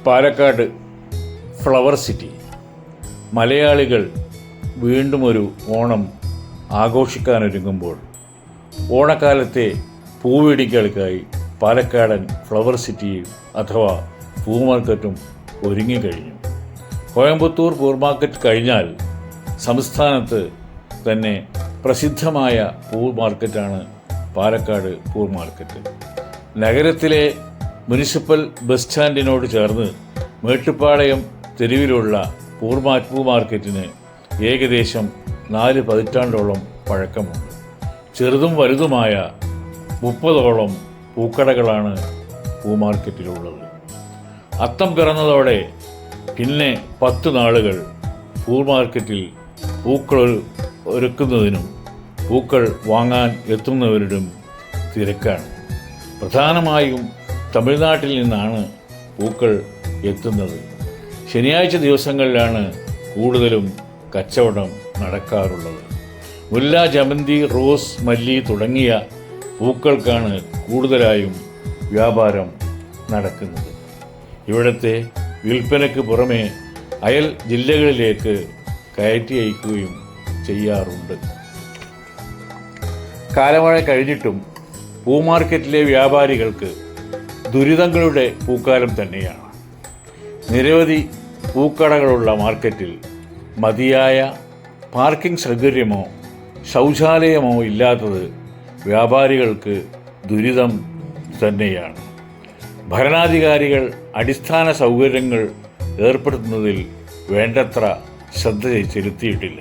Palakkad flower city. മലയാളികൾ വീണ്ടും ഒരു ഓണം ആഘോഷിക്കാനൊരുങ്ങുമ്പോൾ ഓണക്കാലത്തെ പൂവിടികൾക്കായി പാലക്കാടൻ ഫ്ലവർ സിറ്റിയും അഥവാ പൂ മാർക്കറ്റും ഒരുങ്ങിക്കഴിഞ്ഞു. കോയമ്പത്തൂർ പൂ മാർക്കറ്റ് കഴിഞ്ഞാൽ സംസ്ഥാനത്ത് തന്നെ പ്രസിദ്ധമായ പൂ മാർക്കറ്റാണ് പാലക്കാട് പൂ മാർക്കറ്റ്. നഗരത്തിലെ മുനിസിപ്പൽ ബസ് സ്റ്റാൻഡിനോട് ചേർന്ന് മേട്ടുപ്പാളയം തെരുവിലുള്ള പൂ മാർക്കറ്റിന് ഏകദേശം 4 പതിറ്റാണ്ടോളം പഴക്കമുണ്ട്. ചെറുതും വലുതുമായ 30ഓളം പൂക്കടകളാണ് പൂ മാർക്കറ്റിലുള്ളത്. അത്തം പിറന്നതോടെ പിന്നെ 10 നാളുകൾ പൂ മാർക്കറ്റിൽ പൂക്കൾ ഒരുക്കുന്നതിനും പൂക്കൾ വാങ്ങാൻ എത്തുന്നവരുടെയും തിരക്കാണ്. പ്രധാനമായും തമിഴ്നാട്ടിൽ നിന്നാണ് പൂക്കൾ എത്തുന്നത്. ശനിയാഴ്ച ദിവസങ്ങളിലാണ് കൂടുതലും കച്ചവടം നടക്കാറുള്ളത്. മുല്ല, ജമന്തി, റോസ്, മല്ലി തുടങ്ങിയ പൂക്കൾക്കാണ് കൂടുതലായും വ്യാപാരം നടക്കുന്നത്. ഇവിടുത്തെ വിൽപ്പനയ്ക്ക് പുറമെ അയൽ ജില്ലകളിലേക്ക് കയറ്റി അയക്കുകയും ചെയ്യാറുണ്ട്. കാലമഴ കഴിഞ്ഞിട്ടും പൂമാർക്കറ്റിലെ വ്യാപാരികൾക്ക് ദുരിതങ്ങളുടെ പൂക്കാലം തന്നെയാണ്. നിരവധി പൂക്കടകളുള്ള മാർക്കറ്റിൽ മതിയായ പാർക്കിംഗ് സൗകര്യമോ ശൗചാലയമോ ഇല്ലാത്തത് വ്യാപാരികൾക്ക് ദുരിതം തന്നെയാണ്. ഭരണാധികാരികൾ അടിസ്ഥാന സൗകര്യങ്ങൾ ഏർപ്പെടുത്തുന്നതിൽ വേണ്ടത്ര ശ്രദ്ധ ചെലുത്തിയിട്ടില്ല.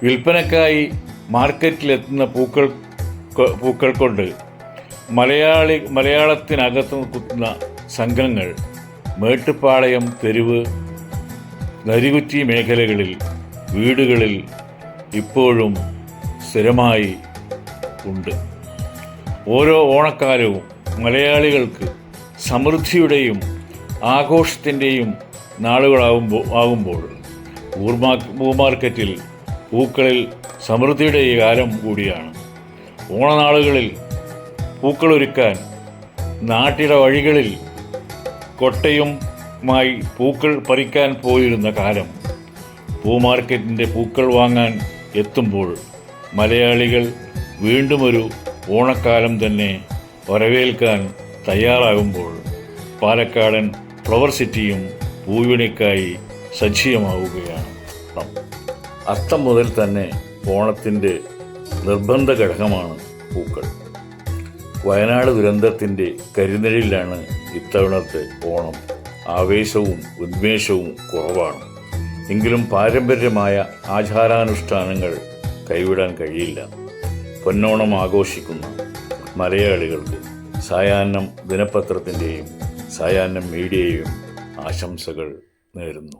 വിൽപ്പനക്കായി മാർക്കറ്റിലെത്തുന്ന പൂക്കൾ കൊണ്ട് മലയാളത്തിനകത്ത് കുത്തുന്ന സംഘങ്ങൾ മേട്ടുപ്പാളയം തെരുവ്, നരികുറ്റി മേഖലകളിൽ വീടുകളിൽ ഇപ്പോഴും സ്ഥിരമായി ഉണ്ട്. ഓരോ ഓണക്കാലവും മലയാളികൾക്ക് സമൃദ്ധിയുടെയും ആഘോഷത്തിൻ്റെയും നാളുകളാകുമ്പോൾ പൂമാർക്കറ്റിൽ പൂക്കളിൽ സമൃദ്ധിയുടെ കാലം കൂടിയാണ്. ഓണനാളുകളിൽ പൂക്കളൊരുക്കാൻ നാട്ടിലെ വഴികളിൽ കൊട്ടയുമായി പൂക്കൾ പറിക്കാൻ പോയിരുന്ന കാലം പൂമാർക്കറ്റിൻ്റെ പൂക്കൾ വാങ്ങാൻ എത്തുമ്പോൾ മലയാളികൾ വീണ്ടും ഒരു ഓണക്കാലം തന്നെ വരവേൽക്കാൻ തയ്യാറാകുമ്പോൾ പാലക്കാടൻ ഫ്ലവർ സിറ്റിയും പൂവിണിക്കായി സജീവമാവുകയാണ്. അത്തം മുതൽ തന്നെ ഓണത്തിൻ്റെ നിർബന്ധ ഘടകമാണ് പൂക്കൾ. വയനാട് ദുരന്തത്തിൻ്റെ കരിനിഴലിലാണ് ഇത്തവണത്തെ ഓണം. ആവേശവും ഉന്മേഷവും കുറവാണ്. എങ്കിലും പാരമ്പര്യമായ ആചാരാനുഷ്ഠാനങ്ങൾ കൈവിടാൻ കഴിയില്ല. പൊന്നോണം ആഘോഷിക്കുന്ന മലയാളികൾക്ക് സായാഹ്നം ദിനപത്രത്തിൻ്റെയും സായാഹ്നം മീഡിയയും ആശംസകൾ നേരുന്നു.